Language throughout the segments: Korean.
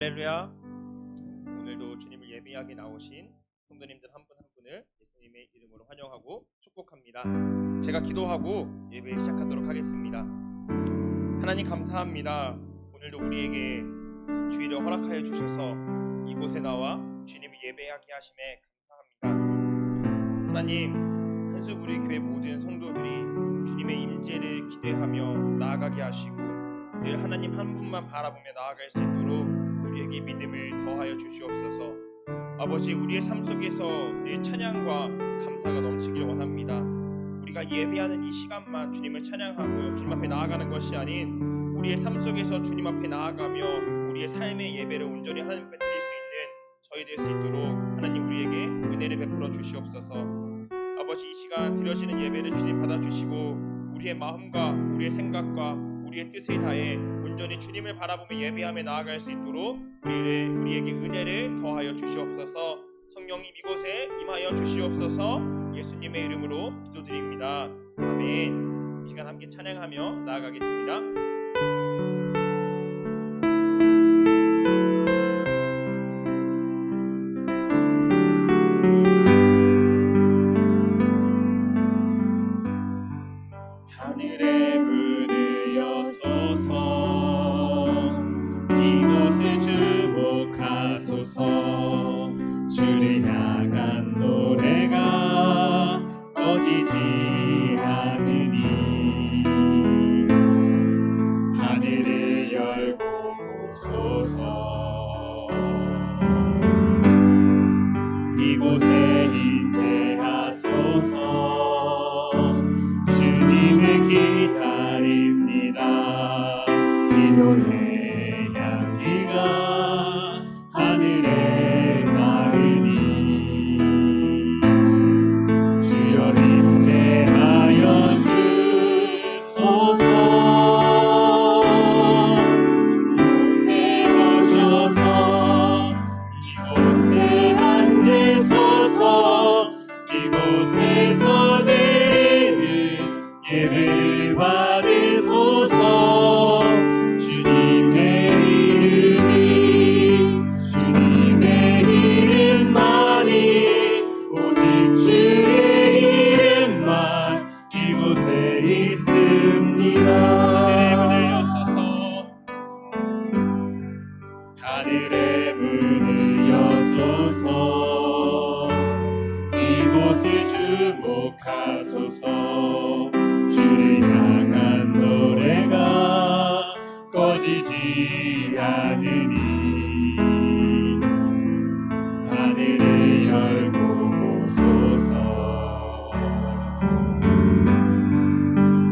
할렐루야. 오늘도 주님을 예배하게 나오신 성도님들 한 분 한 분을 예수님의 이름으로 환영하고 축복합니다. 제가 기도하고 예배 시작하도록 하겠습니다. 하나님 감사합니다. 오늘도 우리에게 주일을 허락하여 주셔서 이곳에 나와 주님을 예배하게 하심에 감사합니다. 하나님, 한수부리 교회 모든 성도들이 주님의 임재를 기대하며 나아가게 하시고 늘 하나님 한 분만 바라보며 나아갈 수 있도록 우리에게 믿음을 더하여 주시옵소서. 아버지, 우리의 삶 속에서 늘 찬양과 감사가 넘치기를 원합니다. 우리가 예배하는 이 시간만 주님을 찬양하고 주님 앞에 나아가는 것이 아닌 우리의 삶 속에서 주님 앞에 나아가며 우리의 삶의 예배를 온전히 하나님 앞에 드릴 수 있는 저희 될 수 있도록 하나님 우리에게 은혜를 베풀어 주시옵소서. 아버지, 이 시간 드려지는 예배를 주님 받아주시고 우리의 마음과 우리의 생각과 우리의 뜻을 다해 온전히 주님을 바라보며 예배하며 나아갈 수 있도록 우리에게 은혜를 더하여 주시옵소서. 성령님 이곳에 임하여 주시옵소서. 예수님의 이름으로 기도드립니다. 아멘. 이 시간 함께 찬양하며 나아가겠습니다. 하늘의 문을 여소서, 이곳을 주목하소서. 주를 향한 노래가 꺼지지 않으니 하늘을 열고 보소서. 이곳에 임재하소서. 주님을 기다립니다. 기도의 향기가 하늘에 닿으니 주여 임재하여 주소서. 이곳에 오셔서 이곳에 앉으소서. 이곳에서 예배를 받으소서. 주님의 이름만이, 오직 주의 이름만 이곳에 있습니다. 하늘의 문을 여소서. 이곳을 주목하소서. 주를 향한 노래가 꺼지지 않으니 하늘을 열고 보소서.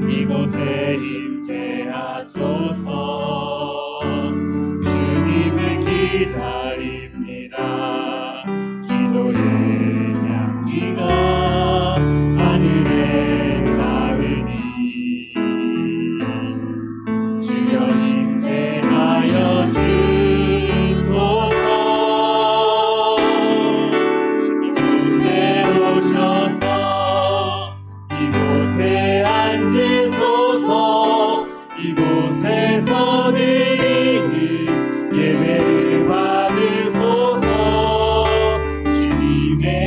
이곳에 임재하소서. 주님을 기다립니다. 기도의 향기가 하늘에 닿으니 주여 임재하여 주소서. 이곳에 오셔서 이곳에 앉으소서. 이곳에서 드리는 예배를 받으소서. 주님의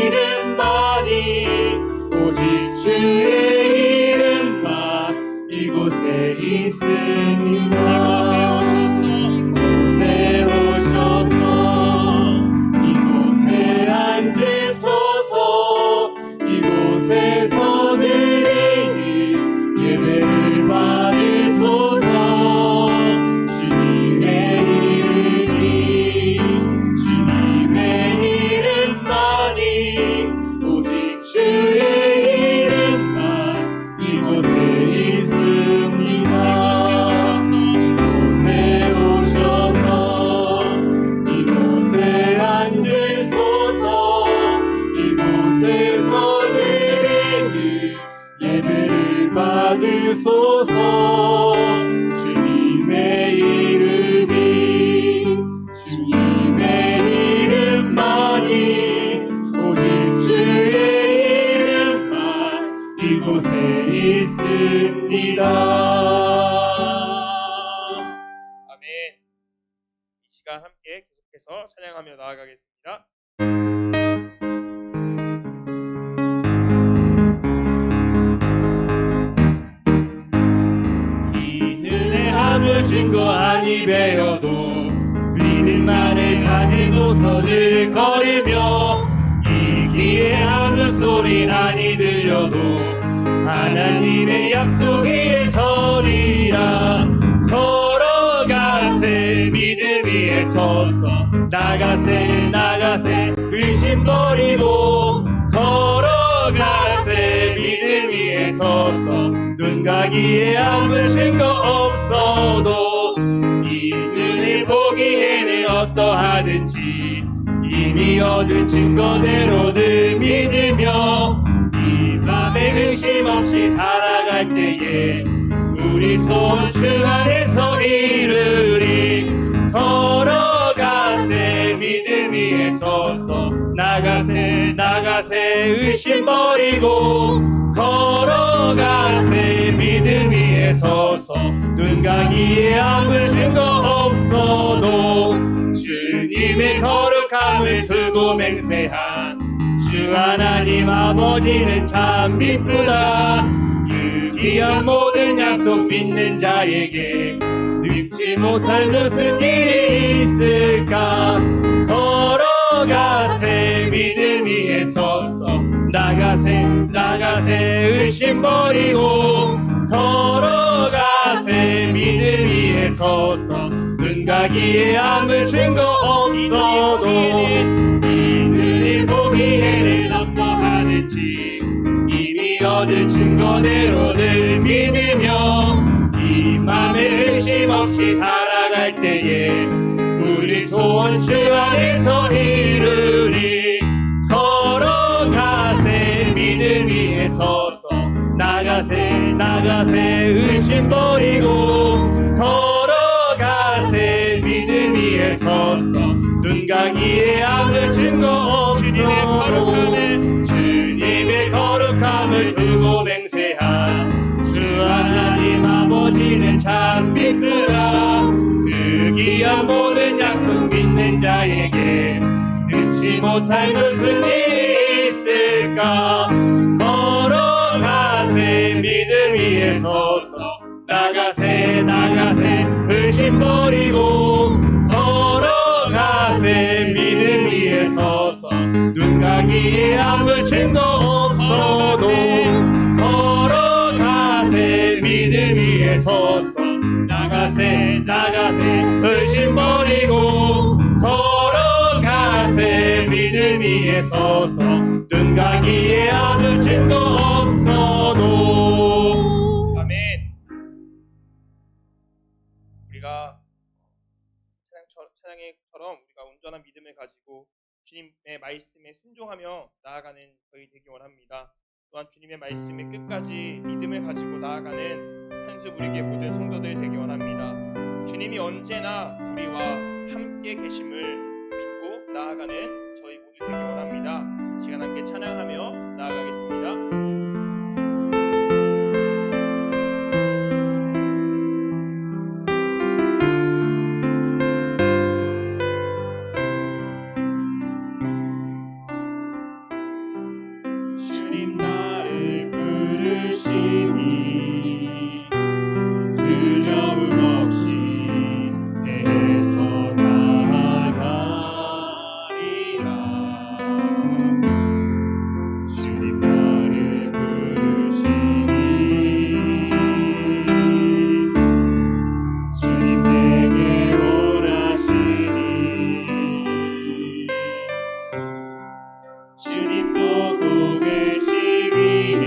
이름만이, 오직 주의 이름만 이곳에 있습니다. 이곳에 오셔서 이곳에 앉으소서. 이곳에서 드리는 예배를 받으소서. 주님의 이름만이, 오직 주의 이름만 이곳에 있습니다. 이곳에 오셔서 이곳에 앉으소서. 이곳에서 드리는 예배를 받으소서. 주님의 이름만이, 오직 주의 이름만 이곳에 있습니다. 시간 함께 계속해서 찬양하며 나아가겠습니다. 이 눈에 아무 증거 아니 배워도 믿음만을 가지고서 늘 걸으며 이기에 아무 소리 아니 들려도 하나님의 약속 위에 서리라. 걸어가세 믿음 위에 서서 나가세 의심 버리고 걸어가세 믿음 위에 서서 눈 가기에 아무 증거 없어도 이 눈을 보기에는 어떠하든지 이미 얻은 증거대로 늘 믿으며 이 맘에 의심 없이 살아갈 때에 우리 소원 주 안에서 이루리. 걸어가세 믿음 위에 서서 나가세 의심 버리고 걸어가세 믿음 위에 서서 눈 가기에 아무 증거 없어도 주님의 거룩함을 두고 맹세한 주 하나님 아버지는 참 미쁘다. 그 귀한 모든 약속 믿는 자에게 늙지 못할 무슨 일이 있을까. 걸어가세 믿음 위에 서서 나가세 의심 버리고 걸어가세 믿음 위에 서서 눈 가기에 아무 증거 없어도 이 눈을 보기에는 어떠하든지 이미 얻은 증거대로 늘 믿으며 이 맘에 의심 없이 살아갈 때에 우리 소원 주 안에서 이루리. 걸어가세 믿음 위에 서서 나가세 의심 버리고 걸어가세 믿음 위에 서서 눈 가기에 아무 증거 없어도 주님의 거룩함을 두고 맹세한 주 하나님 아버지는 참 미쁘다. 그 귀한 모든 약속 믿는 자에게 듣지 못할 무슨 일이 있을까. 걸어가세 믿음 위에 서서 나가세 의심 버리고 걸어가세 믿음 위에 서서 눈 가기에 아무 증거 없어도 걸어가세 믿음 위에 서서 나가세 의심 버리고 걸어가세 믿음 위에 서서 눈 가기에 아무 증거 없어도. 아멘. 우리가 찬양처럼 우리가 온전한 믿음을 가지고 주님의 말씀에 순종하며 나아가는 저희 되기 원합니다. 또한 주님의 말씀에 끝까지 믿음을 가지고 나아가는 한수부리게 모든 성도들 되기 원합니다. 주님이 언제나 우리와 함께 계심을 믿고 나아가는 저희 모두 되기 원합니다. 시간 함께 찬양하며 나아가겠습니다. 주님 나를 부르시니 두려움 없이 애써 나아가리라. 주님 나를 부르시니 주님 내게 오라시니 주님 보고 계시기에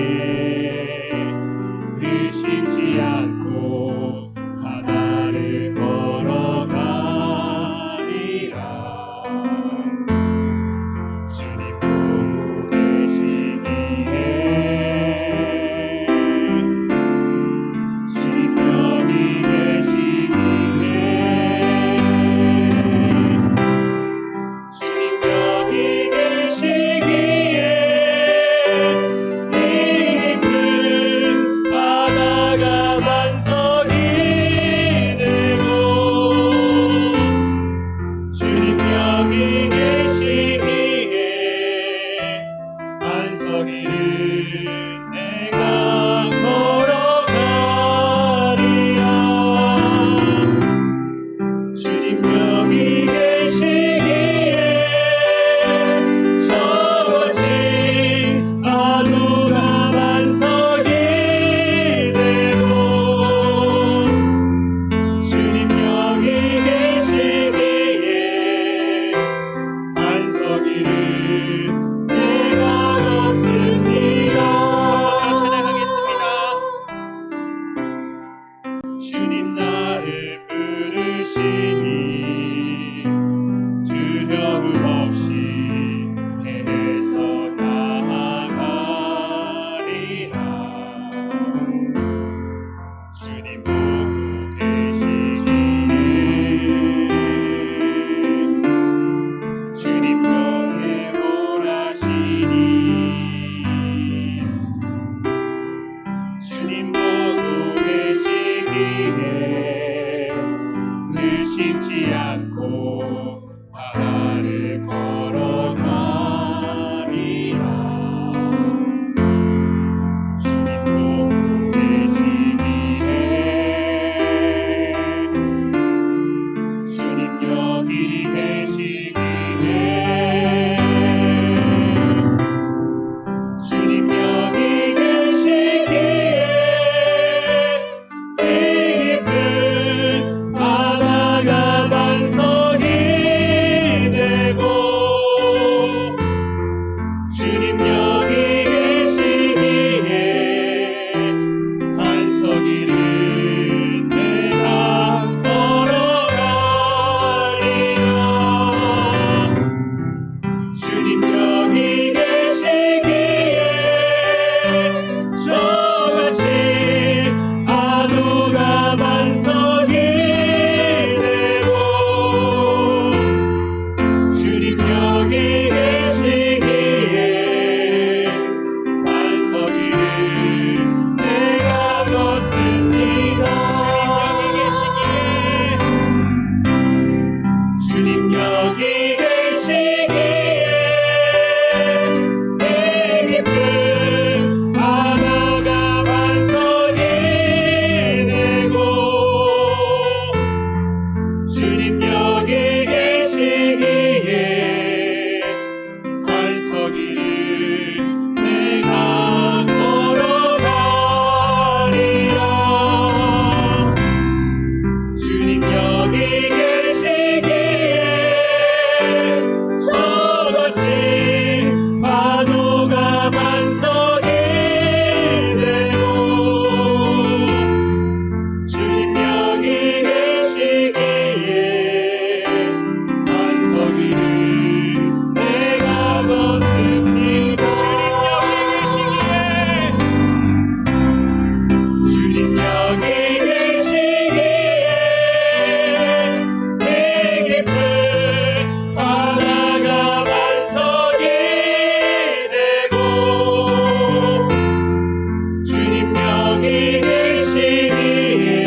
주님명이 계시기에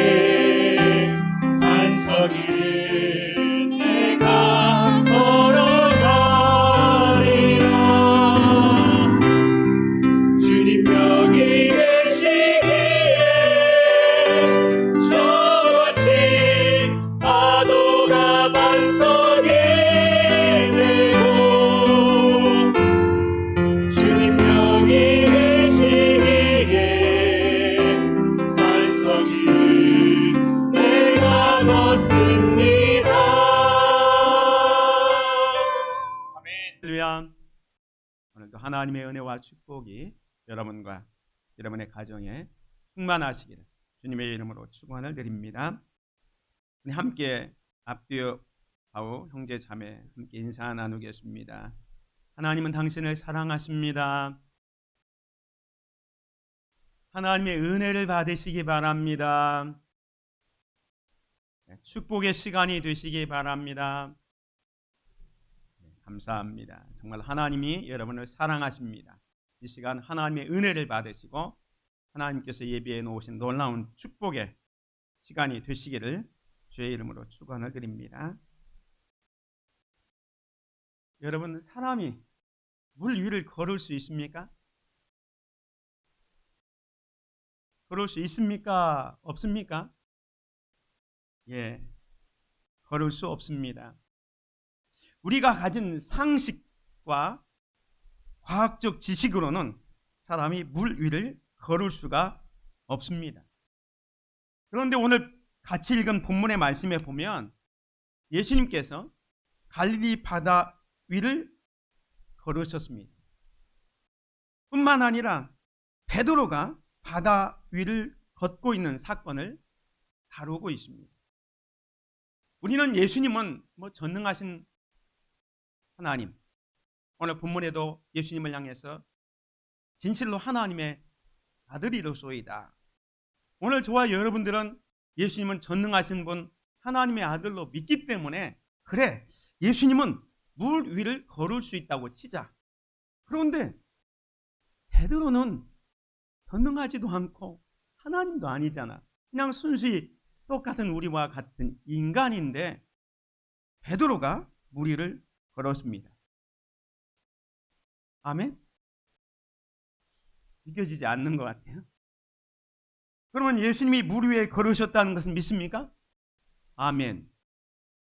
반석이를 내가 걸어가리라. 주님명이 계시기에 저같이 파도가 반석이 되고 주님명이 계시기에 반석이를 내가 걷습니다. 할렐루야. 오늘도 하나님의 은혜와 축복이 여러분과 여러분의 가정에 충만하시기를 주님의 이름으로 축원을 드립니다. 우리 함께 앞뒤 바우 형제 자매 함께 인사 나누겠습니다. 하나님은 당신을 사랑하십니다. 하나님의 은혜를 받으시기 바랍니다. 축복의 시간이 되시기 바랍니다. 감사합니다. 정말 하나님이 여러분을 사랑하십니다. 이 시간 하나님의 은혜를 받으시고 하나님께서 예비해 놓으신 놀라운 축복의 시간이 되시기를 주의 이름으로 축원을 드립니다. 여러분, 사람이 물 위를 걸을 수 있습니까? 걸을 수 있습니까? 없습니까? 예, 걸을 수 없습니다. 우리가 가진 상식과 과학적 지식으로는 사람이 물 위를 걸을 수가 없습니다. 그런데 오늘 같이 읽은 본문의 말씀에 보면 예수님께서 갈릴리 바다 위를 걸으셨습니다. 뿐만 아니라 베드로가 바다 위를 걷고 있는 사건을 다루고 있습니다. 우리는 예수님은 전능하신 하나님, 오늘 본문에도 예수님을 향해서 진실로 하나님의 아들이로소이다. 오늘 저와 여러분들은 예수님은 전능하신 분, 하나님의 아들로 믿기 때문에 그래, 예수님은 물 위를 걸을 수 있다고 치자. 그런데 베드로는 전능하지도 않고 하나님도 아니잖아. 그냥 순수히 똑같은 우리와 같은 인간인데 베드로가 물 위를 걸었습니다. 아멘? 믿겨지지 않는 것 같아요. 그러면 예수님이 물 위에 걸으셨다는 것은 믿습니까? 아멘.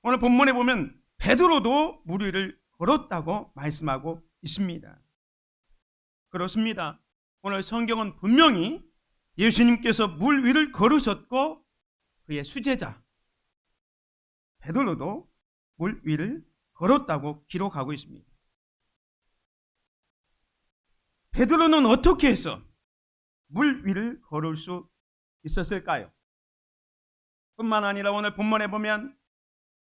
오늘 본문에 보면 베드로도 물 위를 걸었다고 말씀하고 있습니다. 그렇습니다. 오늘 성경은 분명히 예수님께서 물 위를 걸으셨고 그의 수제자 베드로도 물 위를 걸었다고 기록하고 있습니다. 베드로는 어떻게 해서 물 위를 걸을 수 있었을까요? 뿐만 아니라 오늘 본문에 보면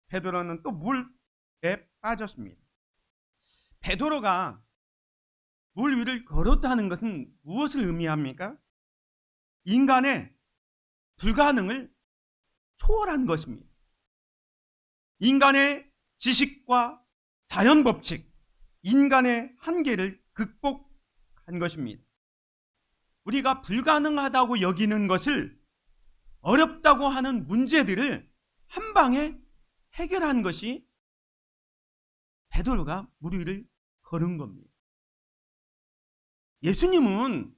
베드로는 또 물에 빠졌습니다. 베드로가 물 위를 걸었다는 것은 무엇을 의미합니까? 인간의 불가능을 초월한 것입니다. 인간의 지식과 자연 법칙, 인간의 한계를 극복한 것입니다. 우리가 불가능하다고 여기는 것을, 어렵다고 하는 문제들을 한 방에 해결한 것이 베드로가 물 위를 걸은 겁니다. 예수님은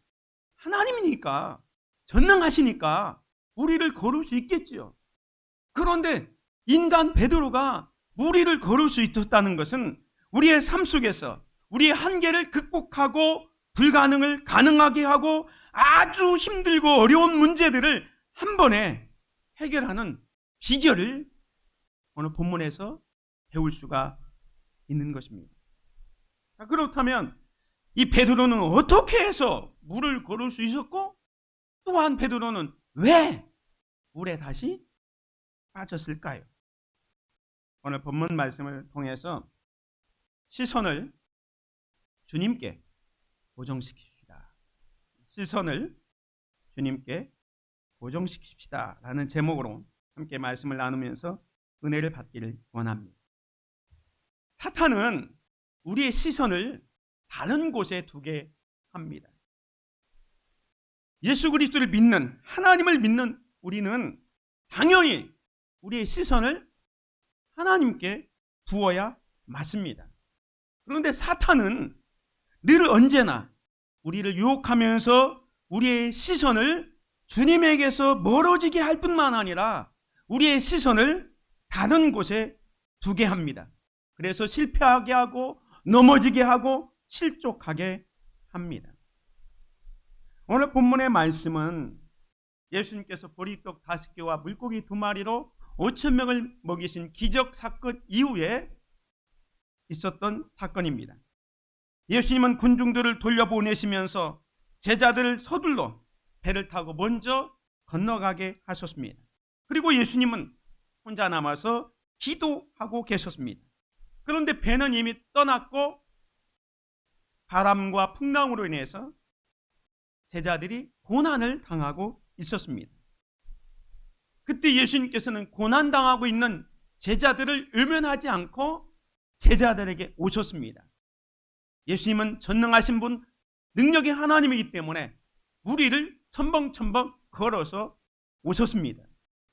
하나님이니까, 전능하시니까 물 위를 걸을 수 있겠지요. 그런데 인간 베드로가 물 위를 걸을 수 있었다는 것은 우리의 삶 속에서 우리의 한계를 극복하고 불가능을 가능하게 하고 아주 힘들고 어려운 문제들을 한 번에 해결하는 비결을 오늘 본문에서 배울 수가 있는 것입니다. 그렇다면 이 베드로는 어떻게 해서 물을 걸을 수 있었고, 또한 베드로는 왜 물에 다시 빠졌을까요? 오늘 본문 말씀을 통해서 시선을 주님께 고정시킵시다. 시선을 주님께 고정시킵시다 라는 제목으로 함께 말씀을 나누면서 은혜를 받기를 원합니다. 사탄은 우리의 시선을 다른 곳에 두게 합니다. 예수 그리스도를 믿는, 하나님을 믿는 우리는 당연히 우리의 시선을 하나님께 두어야 맞습니다. 그런데 사탄은 늘 언제나 우리를 유혹하면서 우리의 시선을 주님에게서 멀어지게 할 뿐만 아니라 우리의 시선을 다른 곳에 두게 합니다. 그래서 실패하게 하고 넘어지게 하고 실족하게 합니다. 오늘 본문의 말씀은 예수님께서 보리떡 5개와 물고기 2마리로 5,000명을 먹이신 기적 사건 이후에 있었던 사건입니다. 예수님은 군중들을 돌려보내시면서 제자들을 서둘러 배를 타고 먼저 건너가게 하셨습니다. 그리고 예수님은 혼자 남아서 기도하고 계셨습니다. 그런데 배는 이미 떠났고 바람과 풍랑으로 인해서 제자들이 고난을 당하고 있었습니다. 그때 예수님께서는 고난당하고 있는 제자들을 외면하지 않고 제자들에게 오셨습니다. 예수님은 전능하신 분, 능력의 하나님이기 때문에 물 위를 첨벙첨벙 걸어서 오셨습니다.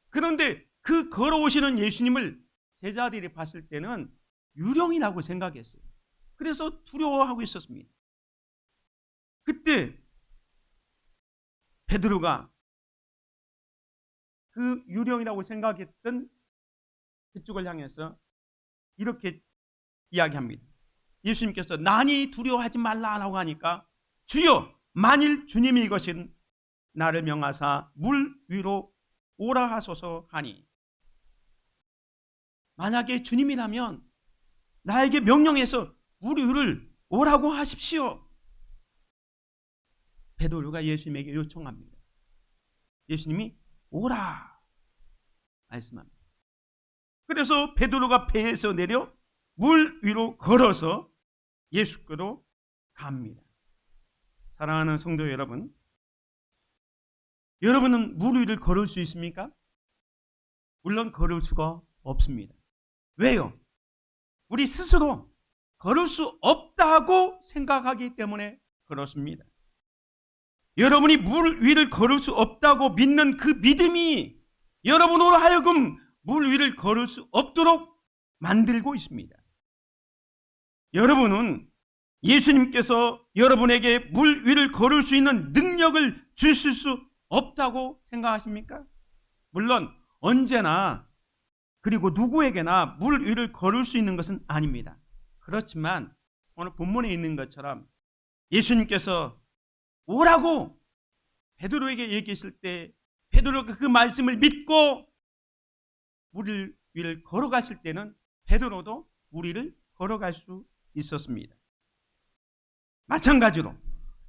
그런데 그 걸어오시는 예수님을 제자들이 봤을 때는 유령이라고 생각했어요. 그래서 두려워하고 있었습니다. 그때 베드로가 그 유령이라고 생각했던 그쪽을 향해서 이렇게 이야기합니다. 예수님께서 난이 두려워하지 말라라고 하니까 주여 만일 주님이 이것인 나를 명하사 물 위로 오라 하소서 하니, 만약에 주님이라면 나에게 명령해서 물 위를 오라고 하십시오. 베드로가 예수님에게 요청합니다. 예수님이 오라 말씀합니다. 그래서 베드로가 배에서 내려 물 위로 걸어서 예수께로 갑니다. 사랑하는 성도 여러분, 여러분은 물 위를 걸을 수 있습니까? 물론 걸을 수가 없습니다. 왜요? 우리 스스로 걸을 수 없다고 생각하기 때문에 그렇습니다. 여러분이 물 위를 걸을 수 없다고 믿는 그 믿음이 여러분으로 하여금 물 위를 걸을 수 없도록 만들고 있습니다. 여러분은 예수님께서 여러분에게 물 위를 걸을 수 있는 능력을 주실 수 없다고 생각하십니까? 물론 언제나 그리고 누구에게나 물 위를 걸을 수 있는 것은 아닙니다. 그렇지만 오늘 본문에 있는 것처럼 예수님께서 오라고 베드로에게 얘기했을 때 베드로가 그 말씀을 믿고 물 위를 걸어갔을 때는 베드로도 물 위를 걸어갈 수 있었습니다. 마찬가지로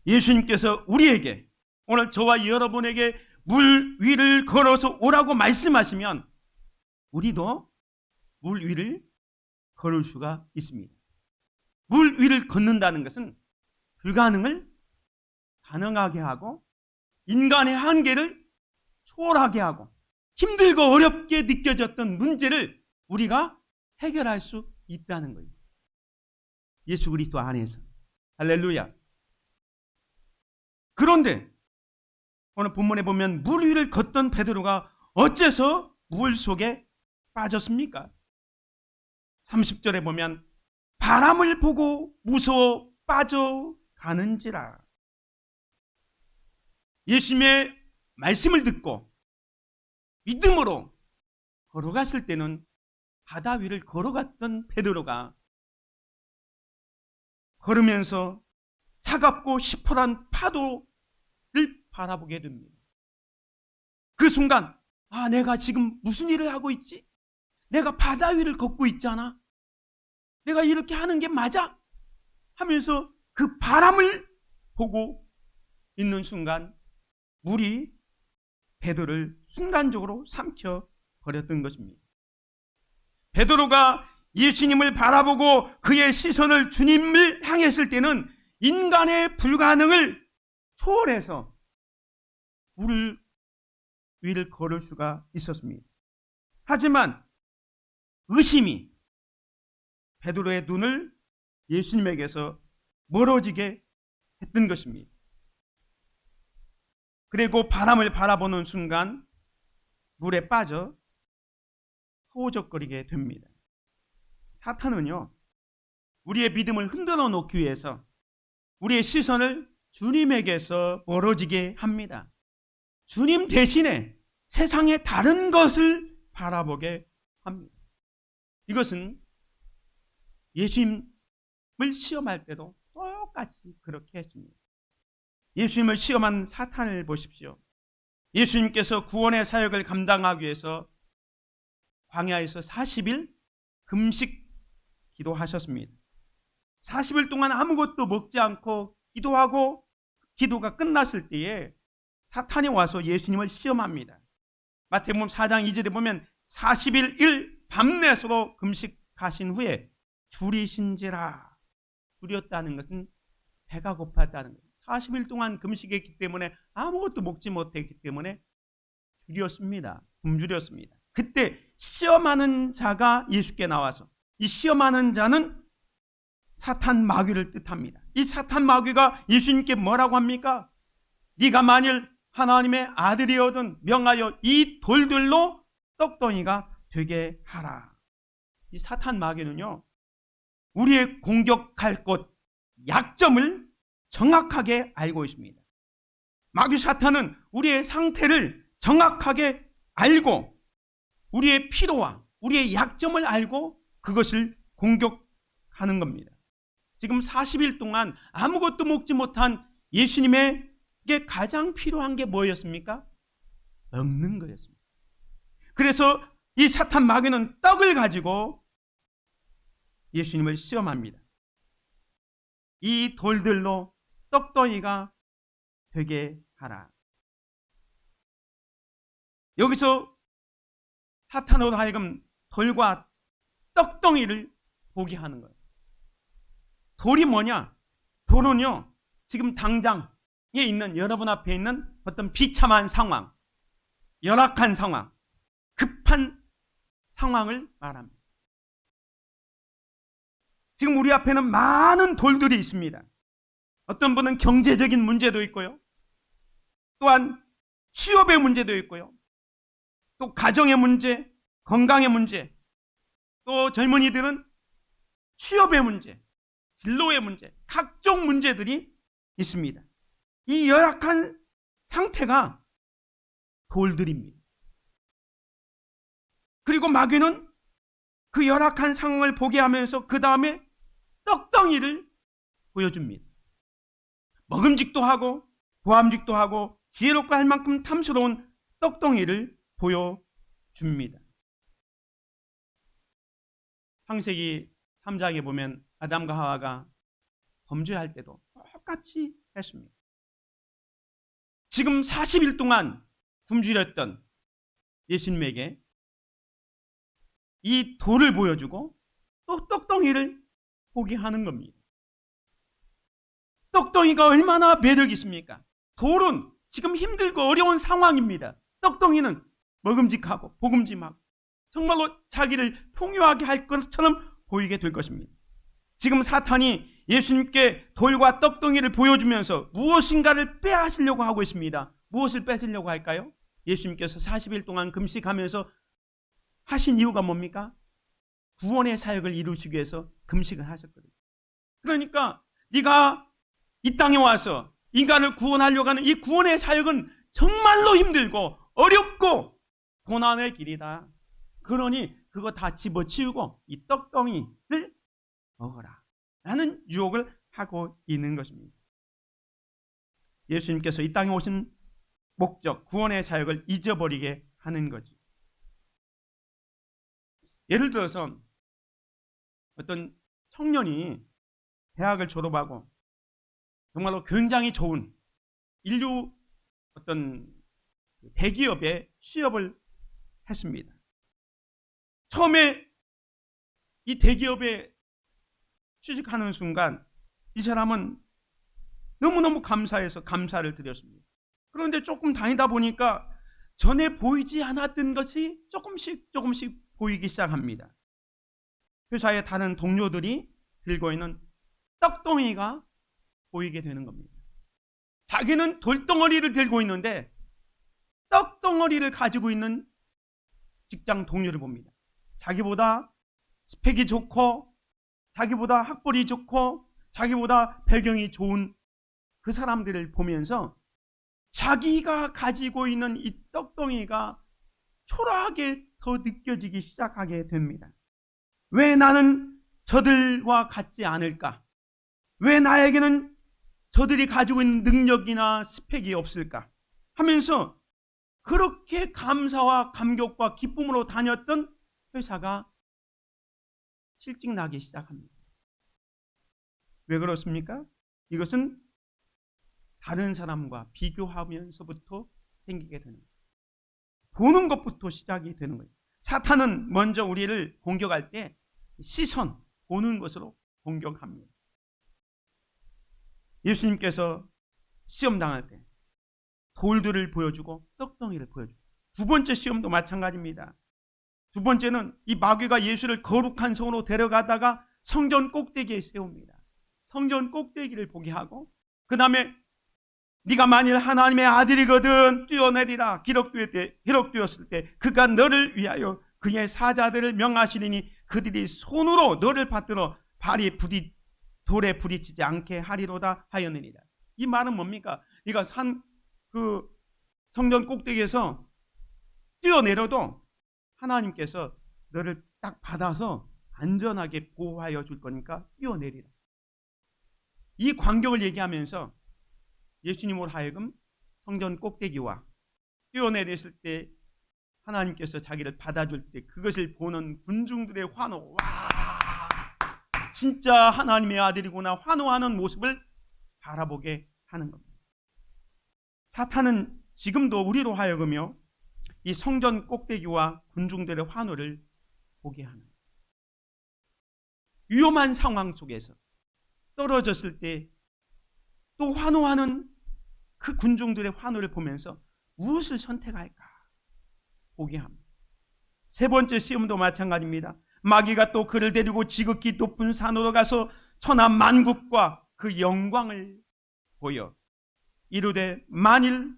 예수님께서 우리에게, 오늘 저와 여러분에게 물 위를 걸어서 오라고 말씀하시면 우리도 물 위를 걸을 수가 있습니다. 물 위를 걷는다는 것은 불가능을 가능하게 하고 인간의 한계를 초월하게 하고 힘들고 어렵게 느껴졌던 문제를 우리가 해결할 수 있다는 거예요. 예수 그리스도 안에서. 할렐루야. 그런데 오늘 본문에 보면 물 위를 걷던 베드로가 어째서 물 속에 빠졌습니까? 30절에 보면 바람을 보고 무서워 빠져가는지라. 예수님의 말씀을 듣고 믿음으로 걸어갔을 때는 바다 위를 걸어갔던 베드로가 걸으면서 차갑고 시퍼런 파도를 바라보게 됩니다. 그 순간 내가 지금 무슨 일을 하고 있지? 내가 바다 위를 걷고 있잖아. 내가 이렇게 하는 게 맞아? 하면서 그 바람을 보고 있는 순간 물이 베드로를 순간적으로 삼켜 버렸던 것입니다. 베드로가 예수님을 바라보고 그의 시선을 주님을 향했을 때는 인간의 불가능을 초월해서 물 위를 걸을 수가 있었습니다. 하지만 의심이 베드로의 눈을 예수님에게서 멀어지게 했던 것입니다. 그리고 바람을 바라보는 순간 물에 빠져 허우적거리게 됩니다. 사탄은요, 우리의 믿음을 흔들어 놓기 위해서 우리의 시선을 주님에게서 멀어지게 합니다. 주님 대신에 세상의 다른 것을 바라보게 합니다. 이것은 예수님을 시험할 때도 똑같이 그렇게 했습니다. 예수님을 시험한 사탄을 보십시오. 예수님께서 구원의 사역을 감당하기 위해서 광야에서 40일 금식 기도하셨습니다. 40일 동안 아무것도 먹지 않고 기도하고 기도가 끝났을 때에 사탄이 와서 예수님을 시험합니다. 마태복음 4장 2절에 보면 40일 일 밤낮으로 금식하신 후에 줄이신지라. 줄였다는 것은 배가 고팠다는 거예요. 40일 동안 금식했기 때문에 아무것도 먹지 못했기 때문에 줄였습니다. 굶주렸습니다. 그때 시험하는 자가 예수께 나와서, 이 시험하는 자는 사탄 마귀를 뜻합니다. 이 사탄 마귀가 예수님께 뭐라고 합니까? 네가 만일 하나님의 아들이거든 명하여 이 돌들로 떡덩이가 되게 하라. 이 사탄 마귀는요, 우리의 공격할 곳, 약점을 정확하게 알고 있습니다. 마귀 사탄은 우리의 상태를 정확하게 알고 우리의 필요와 우리의 약점을 알고 그것을 공격하는 겁니다. 지금 40일 동안 아무것도 먹지 못한 예수님에게 가장 필요한 게 뭐였습니까? 먹는 거였습니다. 그래서 이 사탄 마귀는 떡을 가지고 예수님을 시험합니다. 이 돌들로 떡덩이가 되게 하라. 여기서 사탄으로 하여금 돌과 떡덩이를 보게 하는 거예요. 돌이 뭐냐? 돌은요, 지금 당장에 있는 여러분 앞에 있는 어떤 비참한 상황, 열악한 상황, 급한 상황을 말합니다. 지금 우리 앞에는 많은 돌들이 있습니다. 어떤 분은 경제적인 문제도 있고요. 또한 취업의 문제도 있고요. 또 가정의 문제, 건강의 문제, 또 젊은이들은 취업의 문제, 진로의 문제, 각종 문제들이 있습니다. 이 열악한 상태가 돌들입니다. 그리고 마귀는 그 열악한 상황을 보게 하면서 그 다음에 떡덩이를 보여줍니다. 먹음직도 하고 보암직도 하고 지혜롭고 할 만큼 탐스러운 떡덩이를 보여줍니다. 창세기 3장에 보면 아담과 하와가 범죄할 때도 똑같이 했습니다. 지금 40일 동안 굶주렸던 예수님에게 이 돌을 보여주고 또 떡덩이를 보게 하는 겁니다. 떡덩이가 얼마나 매력이 있습니까? 돌은 지금 힘들고 어려운 상황입니다. 떡덩이는 먹음직하고 복음짐하고 정말로 자기를 풍요하게 할 것처럼 보이게 될 것입니다. 지금 사탄이 예수님께 돌과 떡덩이를 보여주면서 무엇인가를 빼앗으려고 하고 있습니다. 무엇을 뺏으려고 할까요? 예수님께서 40일 동안 금식하면서 하신 이유가 뭡니까? 구원의 사역을 이루시기 위해서 금식을 하셨거든요. 그러니까 네가 이 땅에 와서 인간을 구원하려고 하는 이 구원의 사역은 정말로 힘들고 어렵고 고난의 길이다. 그러니 그거 다 집어치우고 이 떡덩이를 먹어라 라는 유혹을 하고 있는 것입니다. 예수님께서 이 땅에 오신 목적, 구원의 사역을 잊어버리게 하는 거죠. 예를 들어서 어떤 청년이 대학을 졸업하고 정말로 굉장히 좋은 인류 어떤 대기업에 취업을 했습니다. 처음에 이 대기업에 취직하는 순간 이 사람은 너무너무 감사해서 감사를 드렸습니다. 그런데 조금 다니다 보니까 전에 보이지 않았던 것이 조금씩 보이기 시작합니다. 회사의 다른 동료들이 들고 있는 떡덩이가 보이게 되는 겁니다. 자기는 돌덩어리를 들고 있는데 떡덩어리를 가지고 있는 직장 동료를 봅니다. 자기보다 스펙이 좋고 자기보다 학벌이 좋고 자기보다 배경이 좋은 그 사람들을 보면서 자기가 가지고 있는 이 떡덩이가 초라하게 더 느껴지기 시작하게 됩니다. 왜 나는 저들과 같지 않을까? 왜 나에게는 저들이 가지고 있는 능력이나 스펙이 없을까? 하면서 그렇게 감사와 감격과 기쁨으로 다녔던 회사가 실직 나기 시작합니다. 왜 그렇습니까? 이것은 다른 사람과 비교하면서부터 생기게 되는 거예요. 보는 것부터 시작이 되는 거예요. 사탄은 먼저 우리를 공격할 때 시선, 보는 것으로 공격합니다. 예수님께서 시험 당할 때 돌들을 보여주고 떡덩이를 보여주고, 두 번째 시험도 마찬가지입니다. 두 번째는 이 마귀가 예수를 거룩한 성으로 데려가다가 성전 꼭대기에 세웁니다. 성전 꼭대기를 보게 하고, 그 다음에 네가 만일 하나님의 아들이거든 뛰어내리라. 기록되었을 때 그가 너를 위하여 그의 사자들을 명하시리니 그들이 손으로 너를 받들어 발이 돌에 부딪히지 않게 하리로다 하였느니라. 이 말은 뭡니까? 네가 그 성전 꼭대기에서 뛰어내려도 하나님께서 너를 딱 받아서 안전하게 보호하여 줄 거니까 뛰어내리라. 이 광경을 얘기하면서 예수님으로 하여금 성전 꼭대기와 뛰어내렸을 때 하나님께서 자기를 받아줄 때 그것을 보는 군중들의 환호, 와, 진짜 하나님의 아들이구나 환호하는 모습을 바라보게 하는 겁니다. 사탄은 지금도 우리로 하여금요, 이 성전 꼭대기와 군중들의 환호를 보게 하는 거예요. 위험한 상황 속에서 떨어졌을 때 또 환호하는 그 군중들의 환호를 보면서 무엇을 선택할까 보게 합니다. 세 번째 시험도 마찬가지입니다. 마귀가 또 그를 데리고 지극히 높은 산으로 가서 천하 만국과 그 영광을 보여 이르되 만일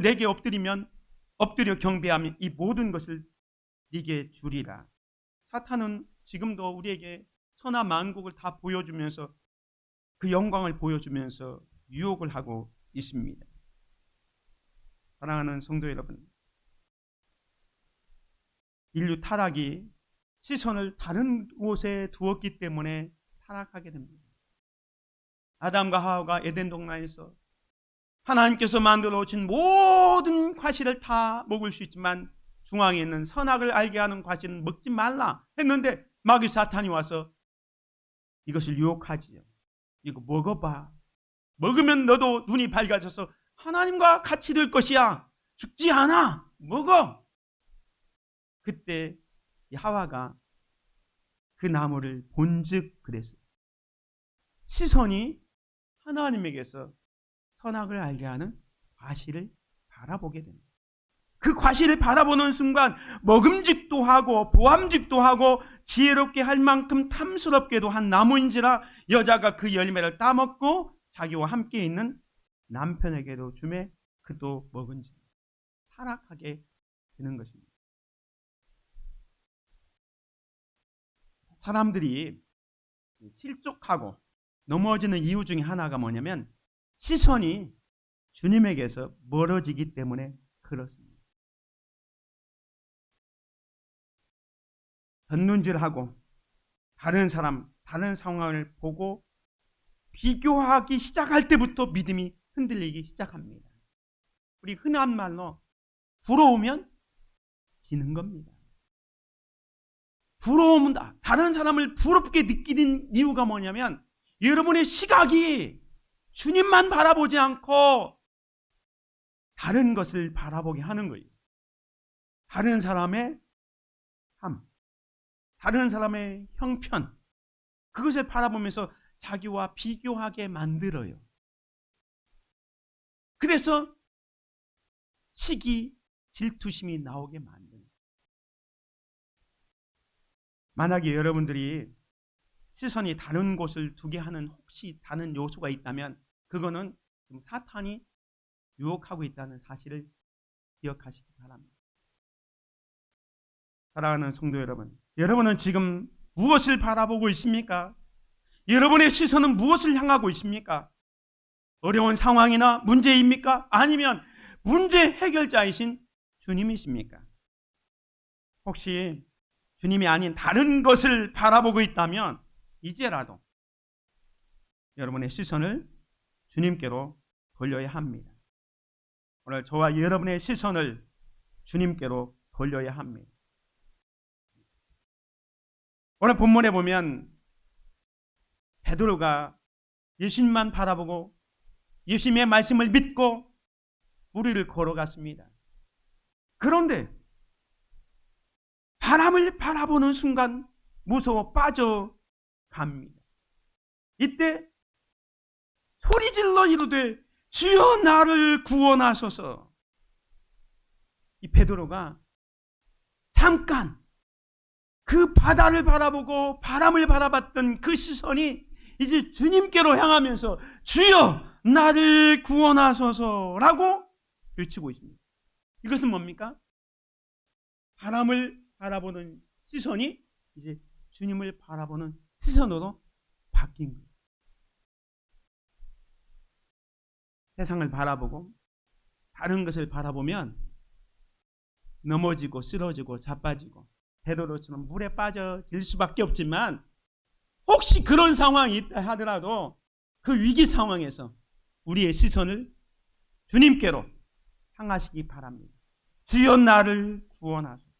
내게 엎드려 경배하면 이 모든 것을 네게 주리라. 사탄은 지금도 우리에게 천하 만국을 다 보여주면서 그 영광을 보여주면서 유혹을 하고 있습니다. 사랑하는 성도 여러분, 인류 타락이 시선을 다른 곳에 두었기 때문에 타락하게 됩니다. 아담과 하와가 에덴 동산에서 하나님께서 만들어 오신 모든 과실을 다 먹을 수 있지만 중앙에 있는 선악을 알게 하는 과실은 먹지 말라 했는데 마귀 사탄이 와서 이것을 유혹하지요. 이거 먹어봐. 먹으면 너도 눈이 밝아져서 하나님과 같이 될 것이야. 죽지 않아. 먹어. 그때 하와가 그 나무를 본즉 그랬어요. 시선이 하나님에게서 선악을 알게 하는 과실을 바라보게 됩니다. 그 과실을 바라보는 순간 먹음직도 하고 보암직도 하고 지혜롭게 할 만큼 탐스럽게도 한 나무인지라 여자가 그 열매를 따먹고 자기와 함께 있는 남편에게도 주매 그도 먹은지 타락하게 되는 것입니다. 사람들이 실족하고 넘어지는 이유 중에 하나가 뭐냐면 시선이 주님에게서 멀어지기 때문에 그렇습니다. 덧눈질하고 다른 사람, 다른 상황을 보고 비교하기 시작할 때부터 믿음이 흔들리기 시작합니다. 우리 흔한 말로 부러우면 지는 겁니다. 부러우면 다른 사람을 부럽게 느끼는 이유가 뭐냐면 여러분의 시각이 주님만 바라보지 않고 다른 것을 바라보게 하는 거예요. 다른 사람의 삶, 다른 사람의 형편, 그것을 바라보면서 자기와 비교하게 만들어요. 그래서 시기, 질투심이 나오게 만듭니다. 만약에 여러분들이 시선이 다른 곳을 두게 하는 혹시 다른 요소가 있다면 그거는 지금 사탄이 유혹하고 있다는 사실을 기억하시기 바랍니다. 사랑하는 성도 여러분, 여러분은 지금 무엇을 바라보고 있습니까? 여러분의 시선은 무엇을 향하고 있습니까? 어려운 상황이나 문제입니까? 아니면 문제 해결자이신 주님이십니까? 혹시 주님이 아닌 다른 것을 바라보고 있다면 이제라도 여러분의 시선을 주님께로 돌려야 합니다. 오늘 저와 여러분의 시선을 주님께로 돌려야 합니다. 오늘 본문에 보면 베드로가 예수님만 바라보고 예수님의 말씀을 믿고 무리를 걸어갔습니다. 그런데 바람을 바라보는 순간 무서워 빠져갑니다. 이때 소리질러 이르되 주여 나를 구원하소서. 이 베드로가 잠깐 그 바다를 바라보고 바람을 바라봤던 그 시선이 이제 주님께로 향하면서 주여 나를 구원하소서라고 외치고 있습니다. 이것은 뭡니까? 바람을 바라보는 시선이 이제 주님을 바라보는 시선으로 바뀐 거예요. 세상을 바라보고 다른 것을 바라보면 넘어지고 쓰러지고 자빠지고 베드로처럼 물에 빠져질 수밖에 없지만, 혹시 그런 상황이 있다 하더라도 그 위기 상황에서 우리의 시선을 주님께로 향하시기 바랍니다. 주여 나를 구원하소서.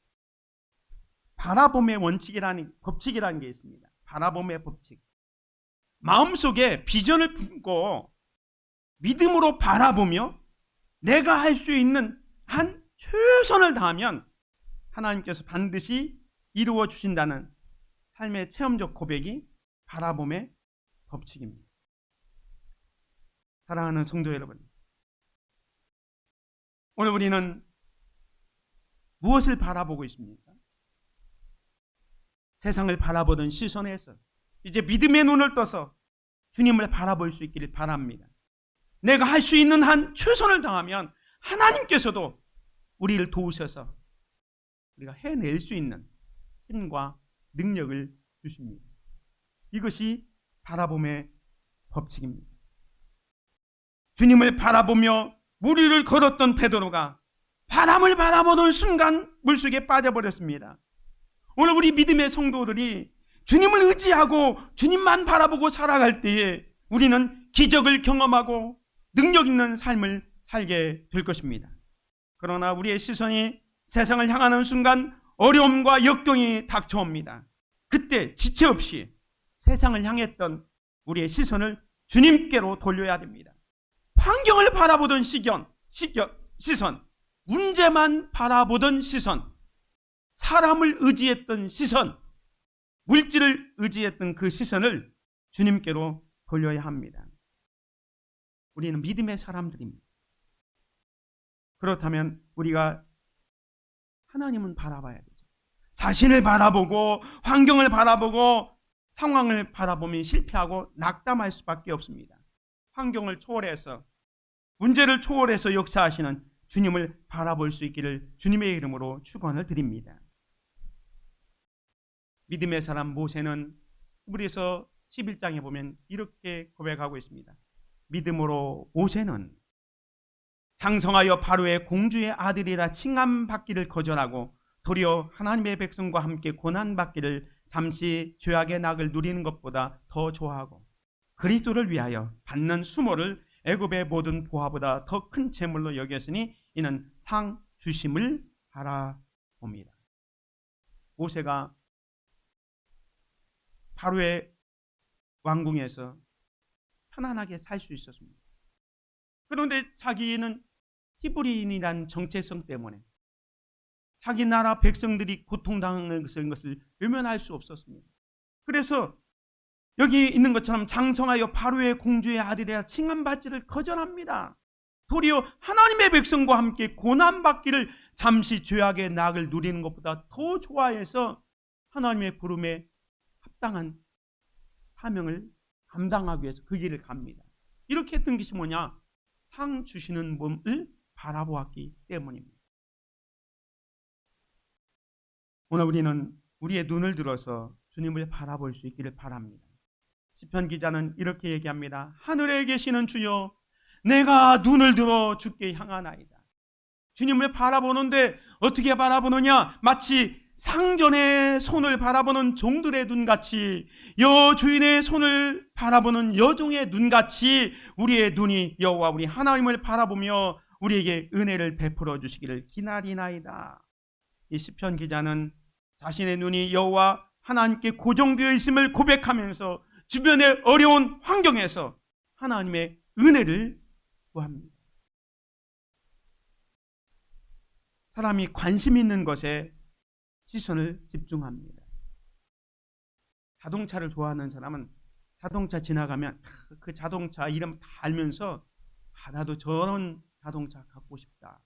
바라봄의 원칙이라는 법칙이라는 게 있습니다. 바라봄의 법칙. 마음속에 비전을 품고 믿음으로 바라보며 내가 할 수 있는 한 최선을 다하면 하나님께서 반드시 이루어 주신다는 삶의 체험적 고백이 바라봄의 법칙입니다. 사랑하는 성도 여러분, 오늘 우리는 무엇을 바라보고 있습니까? 세상을 바라보던 시선에서 이제 믿음의 눈을 떠서 주님을 바라볼 수 있기를 바랍니다. 내가 할 수 있는 한 최선을 다하면 하나님께서도 우리를 도우셔서 우리가 해낼 수 있는 힘과 능력을 주십니다. 이것이 바라봄의 법칙입니다. 주님을 바라보며 무리를 걸었던 베드로가 바람을 바라보는 순간 물속에 빠져버렸습니다. 오늘 우리 믿음의 성도들이 주님을 의지하고 주님만 바라보고 살아갈 때에 우리는 기적을 경험하고 능력 있는 삶을 살게 될 것입니다. 그러나 우리의 시선이 세상을 향하는 순간 어려움과 역경이 닥쳐옵니다. 그때 지체 없이 세상을 향했던 우리의 시선을 주님께로 돌려야 됩니다. 환경을 바라보던 시선, 문제만 바라보던 시선, 사람을 의지했던 시선, 물질을 의지했던 그 시선을 주님께로 돌려야 합니다. 우리는 믿음의 사람들입니다. 그렇다면 우리가 하나님은 바라봐야 되죠. 자신을 바라보고 환경을 바라보고 상황을 바라보면 실패하고 낙담할 수밖에 없습니다. 환경을 초월해서 문제를 초월해서 역사하시는 주님을 바라볼 수 있기를 주님의 이름으로 축원을 드립니다. 믿음의 사람 모세는 히브리서 11장에 보면 이렇게 고백하고 있습니다. 믿음으로 모세는 장성하여 바로의 공주의 아들이라 칭함받기를 거절하고 도리어 하나님의 백성과 함께 고난받기를 잠시 죄악의 낙을 누리는 것보다 더 좋아하고 그리스도를 위하여 받는 수모를 애굽의 모든 보화보다 더 큰 재물로 여겼으니 이는 상 주심을 바라봅니다. 모세가 바로의 왕궁에서 편안하게 살 수 있었습니다. 그런데 자기는 히브리인이란 정체성 때문에 자기 나라 백성들이 고통당하는 것을 외면할 수 없었습니다. 그래서 여기 있는 것처럼 장성하여 바로의 공주의 아들이라 칭함받기를 거절합니다. 도리어 하나님의 백성과 함께 고난받기를 잠시 죄악의 낙을 누리는 것보다 더 좋아해서 하나님의 부름에 합당한 사명을 감당하기 위해서 그 길을 갑니다. 이렇게 했던 것이 뭐냐? 상 주시는 몸을 바라보았기 때문입니다. 오늘 우리는 우리의 눈을 들어서 주님을 바라볼 수 있기를 바랍니다. 시편 기자는 이렇게 얘기합니다. 하늘에 계시는 주여, 내가 눈을 들어 주께 향하나이다. 주님을 바라보는데 어떻게 바라보느냐? 마치 상전의 손을 바라보는 종들의 눈같이, 여주인의 손을 바라보는 여종의 눈같이 우리의 눈이 여호와 우리 하나님을 바라보며 우리에게 은혜를 베풀어 주시기를 기다리나이다. 이 시편 기자는 자신의 눈이 여호와 하나님께 고정되어 있음을 고백하면서 주변의 어려운 환경에서 하나님의 은혜를 구합니다. 사람이 관심 있는 것에 시선을 집중합니다. 자동차를 좋아하는 사람은 자동차 지나가면 그 자동차 이름 다 알면서 나도 저런 자동차 갖고 싶다.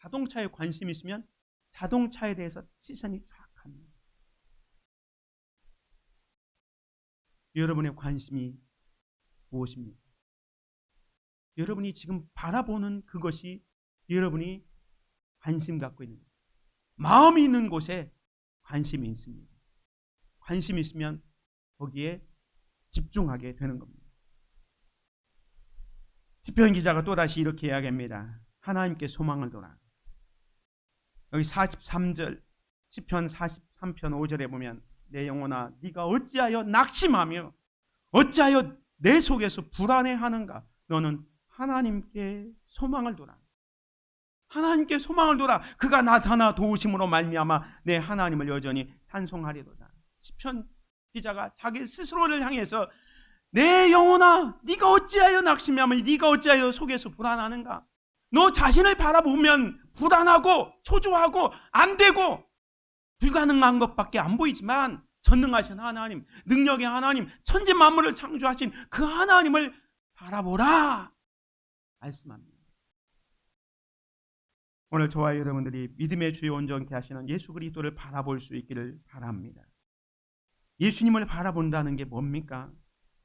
자동차에 관심이 있으면 자동차에 대해서 시선이 쫙 갑니다. 여러분의 관심이 무엇입니까? 여러분이 지금 바라보는 그것이 여러분이 관심 갖고 있는 거예요. 마음이 있는 곳에 관심이 있습니다. 관심이 있으면 거기에 집중하게 되는 겁니다. 시편 기자가 또다시 이렇게 이야기합니다. 하나님께 소망을 둬라. 여기 43절 시편 43편 5절에 보면 내 영혼아 네가 어찌하여 낙심하며 어찌하여 내 속에서 불안해하는가? 너는 하나님께 소망을 둬라. 하나님께 소망을 둬라. 그가 나타나 도우심으로 말미암아 내 하나님을 여전히 찬송하리로다. 시편 기자가 자기 스스로를 향해서 내 영혼아 네가 어찌하여 낙심하며 네가 어찌하여 속에서 불안하는가? 너 자신을 바라보면 불안하고 초조하고 안 되고 불가능한 것밖에 안 보이지만 전능하신 하나님, 능력의 하나님, 천지 만물을 창조하신 그 하나님을 바라보라 말씀합니다. 오늘 저와 여러분들이 믿음의 주에 온전케 하시는 예수 그리스도를 바라볼 수 있기를 바랍니다. 예수님을 바라본다는 게 뭡니까?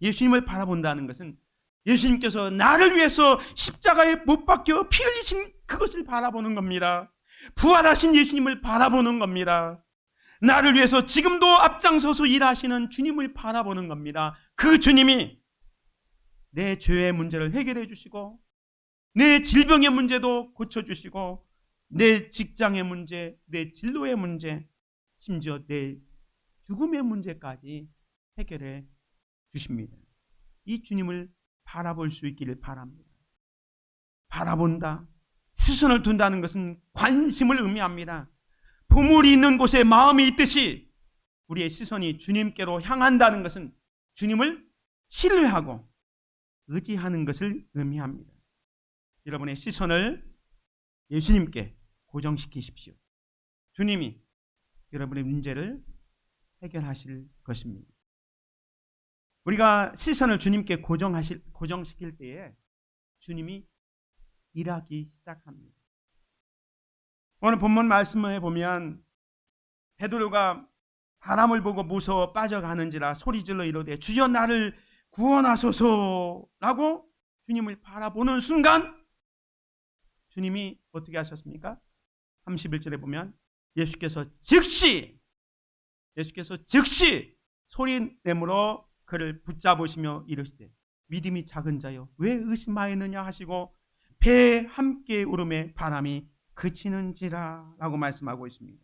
예수님을 바라본다는 것은 예수님께서 나를 위해서 십자가에 못 박혀 피 흘리신 그것을 바라보는 겁니다. 부활하신 예수님을 바라보는 겁니다. 나를 위해서 지금도 앞장서서 일하시는 주님을 바라보는 겁니다. 그 주님이 내 죄의 문제를 해결해 주시고 내 질병의 문제도 고쳐주시고 내 직장의 문제, 내 진로의 문제, 심지어 내 죽음의 문제까지 해결해 주십니다. 이 주님을 바라볼 수 있기를 바랍니다. 바라본다, 시선을 둔다는 것은 관심을 의미합니다. 보물이 있는 곳에 마음이 있듯이 우리의 시선이 주님께로 향한다는 것은 주님을 신뢰하고 의지하는 것을 의미합니다. 여러분의 시선을 예수님께 고정시키십시오. 주님이 여러분의 문제를 해결하실 것입니다. 우리가 시선을 주님께 고정시킬 때에 주님이 일하기 시작합니다. 오늘 본문 말씀에 보면 베드로가 바람을 보고 무서워 빠져가는지라 소리질러 이르되 주여 나를 구원하소서라고 주님을 바라보는 순간 주님이 어떻게 하셨습니까? 31절에 보면 예수께서 즉시 소리 내물어 그를 붙잡으시며 이르시되 믿음이 작은 자여 왜 의심하였느냐 하시고 배에 함께 울음에 바람이 그치는지라 라고 말씀하고 있습니다.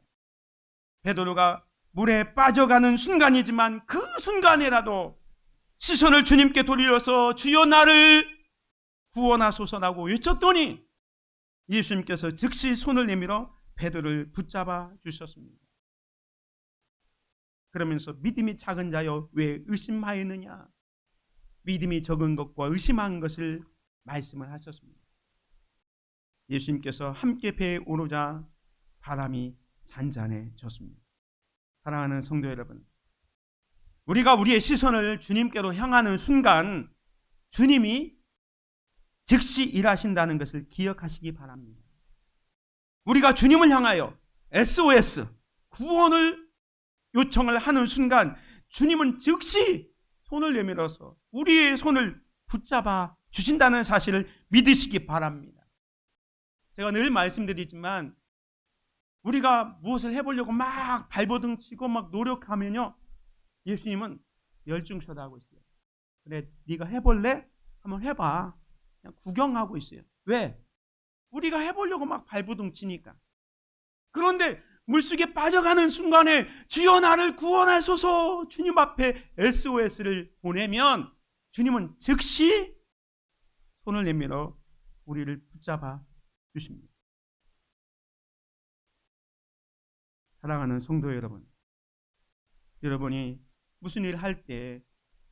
베드로가 물에 빠져가는 순간이지만 그 순간에라도 시선을 주님께 돌려서 주여 나를 구원하소서라고 외쳤더니 예수님께서 즉시 손을 내밀어 베드로를 붙잡아 주셨습니다. 그러면서 믿음이 작은 자여 왜 의심하였느냐? 믿음이 적은 것과 의심한 것을 말씀을 하셨습니다. 예수님께서 함께 배에 오르자 바람이 잔잔해졌습니다. 사랑하는 성도 여러분, 우리가 우리의 시선을 주님께로 향하는 순간 주님이 즉시 일하신다는 것을 기억하시기 바랍니다. 우리가 주님을 향하여 SOS, 구원을 요청을 하는 순간 주님은 즉시 손을 내밀어서 우리의 손을 붙잡아 주신다는 사실을 믿으시기 바랍니다. 제가 늘 말씀드리지만 우리가 무엇을 해보려고 막 발버둥 치고 막 노력하면요, 예수님은 열중쳐다하고 있어요. 그래, 네가 해볼래? 한번 해봐. 그냥 구경하고 있어요. 왜? 우리가 해보려고 막 발버둥 치니까. 그런데 물속에 빠져가는 순간에 주여 나를 구원하소서 주님 앞에 SOS를 보내면 주님은 즉시 손을 내밀어 우리를 붙잡아 주십니다. 사랑하는 성도 여러분, 여러분이 무슨 일 할 때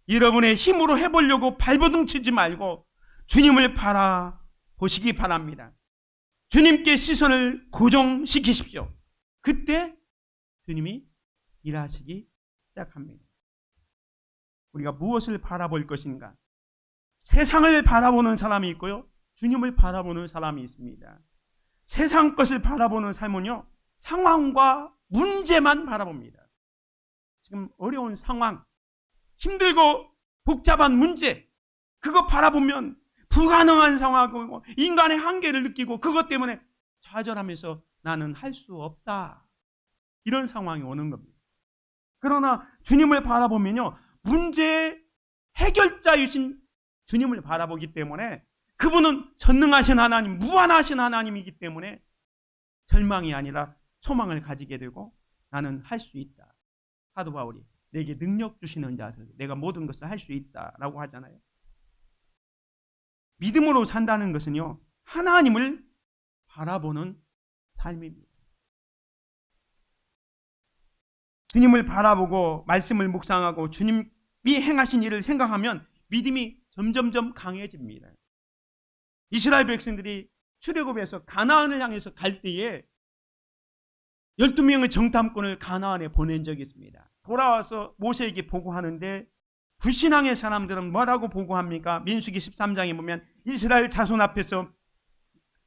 여러분의 힘으로 해보려고 발버둥 치지 말고 주님을 바라보시기 바랍니다. 주님께 시선을 고정시키십시오. 그때 주님이 일하시기 시작합니다. 우리가 무엇을 바라볼 것인가? 세상을 바라보는 사람이 있고요, 주님을 바라보는 사람이 있습니다. 세상 것을 바라보는 삶은요, 상황과 문제만 바라봅니다. 지금 어려운 상황, 힘들고 복잡한 문제, 그거 바라보면 불가능한 상황이고 인간의 한계를 느끼고 그것 때문에 좌절하면서 나는 할 수 없다, 이런 상황이 오는 겁니다. 그러나 주님을 바라보면요, 문제의 해결자이신 주님을 바라보기 때문에 그분은 전능하신 하나님, 무한하신 하나님이기 때문에 절망이 아니라 소망을 가지게 되고 나는 할 수 있다. 사도 바울이 내게 능력 주시는 자, 내가 모든 것을 할 수 있다라고 하잖아요. 믿음으로 산다는 것은요, 하나님을 바라보는 삶입니다. 주님을 바라보고 말씀을 묵상하고 주님이 행하신 일을 생각하면 믿음이 점점점 강해집니다. 이스라엘 백성들이 출애굽에서 가나안을 향해서 갈 때에 12명의 정탐꾼을 가나안에 보낸 적이 있습니다. 돌아와서 모세에게 보고하는데 불신앙의 사람들은 뭐라고 보고합니까? 민수기 13장에 보면 이스라엘 자손 앞에서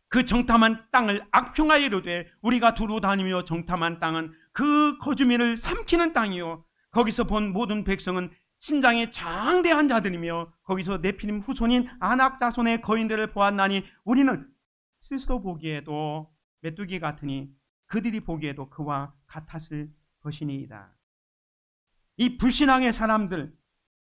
그 정탐한 땅을 악평하여 이르되 우리가 두루 다니며 정탐한 땅은 그 거주민을 삼키는 땅이요 거기서 본 모든 백성은 신장이 장대한 자들이며 거기서 네피림 후손인 아낙 자손의 거인들을 보았나니 우리는 스스로 보기에도 메뚜기 같으니 그들이 보기에도 그와 같았을 것이니이다. 이 불신앙의 사람들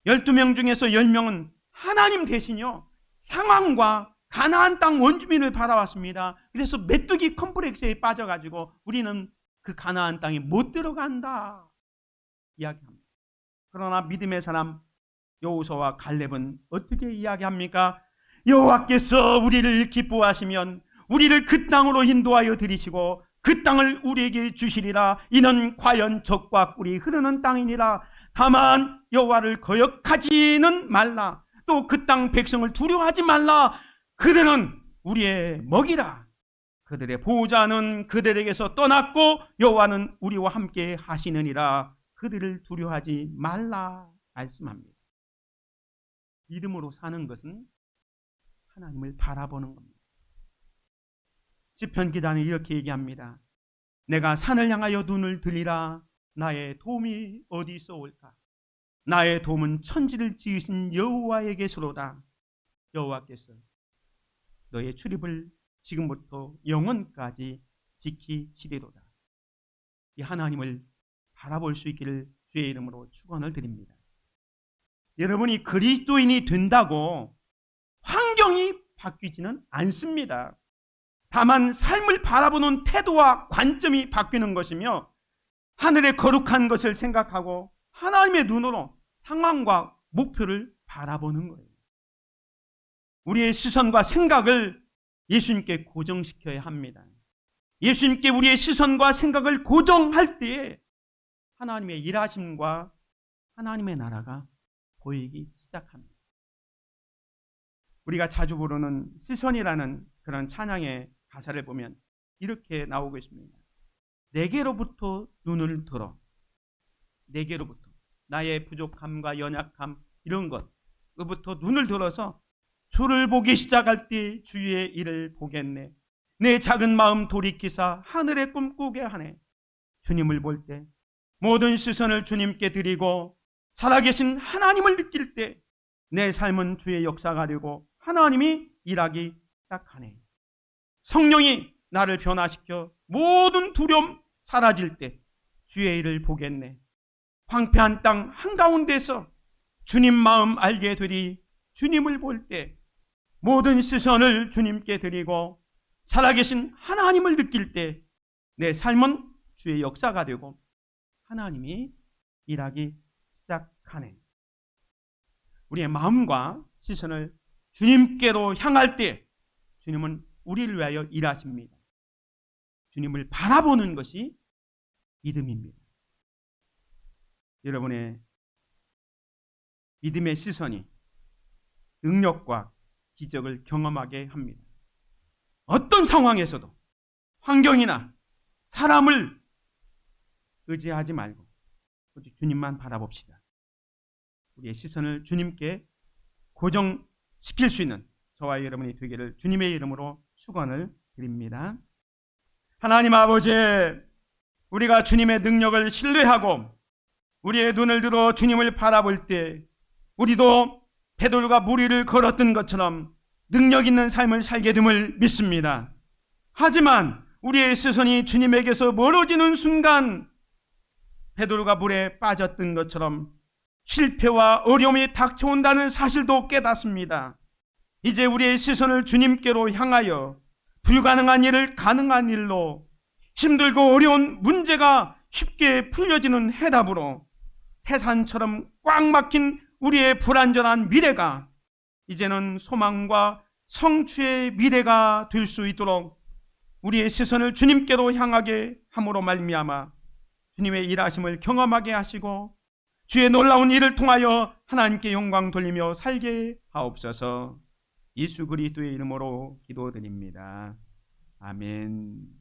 12명 중에서 10명은 하나님 대신요 상황과 가나안 땅 원주민을 바라왔습니다. 그래서 메뚜기 컴플렉스에 빠져가지고 우리는 그 가나안 땅에 못 들어간다 이야기합니다. 그러나 믿음의 사람 여호수아와 갈렙은 어떻게 이야기합니까? 여호와께서 우리를 기뻐하시면 우리를 그 땅으로 인도하여 들이시고 그 땅을 우리에게 주시리라. 이는 과연 젖과 꿀이 흐르는 땅이니라. 다만 여호와를 거역하지는 말라. 또 그 땅 백성을 두려워하지 말라. 그들은 우리의 먹이라. 그들의 보호자는 그들에게서 떠났고 여호와는 우리와 함께 하시느니라. 그들을 두려워하지 말라 말씀합니다. 믿음으로 사는 것은 하나님을 바라보는 겁니다. 시편 기자는 이렇게 얘기합니다. 내가 산을 향하여 눈을 들리라. 나의 도움이 어디서 올까? 나의 도움은 천지를 지으신 여호와에게서로다. 여호와께서 너의 출입을 지금부터 영원까지 지키시리로다. 이 하나님을 바라볼 수 있기를 주의 이름으로 축원을 드립니다. 여러분이 그리스도인이 된다고 환경이 바뀌지는 않습니다. 다만 삶을 바라보는 태도와 관점이 바뀌는 것이며 하늘의 거룩한 것을 생각하고 하나님의 눈으로 상황과 목표를 바라보는 거예요. 우리의 시선과 생각을 예수님께 고정시켜야 합니다. 예수님께 우리의 시선과 생각을 고정할 때에 하나님의 일하심과 하나님의 나라가 보이기 시작합니다. 우리가 자주 부르는 시선이라는 그런 찬양의 가사를 보면 이렇게 나오고 있습니다. 내게로부터 눈을 들어. 내게로부터 나의 부족함과 연약함 이런 것로부터 눈을 들어서 주를 보기 시작할 때 주의 일을 보겠네. 내 작은 마음 돌이키사 하늘에 꿈꾸게 하네. 주님을 볼 때 모든 시선을 주님께 드리고 살아계신 하나님을 느낄 때 내 삶은 주의 역사가 되고 하나님이 일하기 시작하네. 성령이 나를 변화시켜 모든 두려움 사라질 때 주의 일을 보겠네. 황폐한 땅 한가운데서 주님 마음 알게 되리. 주님을 볼 때 모든 시선을 주님께 드리고 살아계신 하나님을 느낄 때 내 삶은 주의 역사가 되고 하나님이 일하기 시작하네. 우리의 마음과 시선을 주님께로 향할 때 주님은 우리를 위하여 일하십니다. 주님을 바라보는 것이 믿음입니다. 여러분의 믿음의 시선이 능력과 기적을 경험하게 합니다. 어떤 상황에서도 환경이나 사람을 의지하지 말고 오직 주님만 바라봅시다. 우리의 시선을 주님께 고정시킬 수 있는 저와 여러분이 되기를 주님의 이름으로 축원을 드립니다. 하나님 아버지, 우리가 주님의 능력을 신뢰하고 우리의 눈을 들어 주님을 바라볼 때 우리도 베드로가 무리를 걸었던 것처럼 능력 있는 삶을 살게 됨을 믿습니다. 하지만 우리의 시선이 주님에게서 멀어지는 순간 베드로가 물에 빠졌던 것처럼 실패와 어려움이 닥쳐온다는 사실도 깨닫습니다. 이제 우리의 시선을 주님께로 향하여 불가능한 일을 가능한 일로, 힘들고 어려운 문제가 쉽게 풀려지는 해답으로 태산처럼 꽉 막힌 우리의 불안전한 미래가 이제는 소망과 성취의 미래가 될 수 있도록 우리의 시선을 주님께로 향하게 함으로 말미암아 주님의 일하심을 경험하게 하시고 주의 놀라운 일을 통하여 하나님께 영광 돌리며 살게 하옵소서. 예수 그리스도의 이름으로 기도드립니다. 아멘.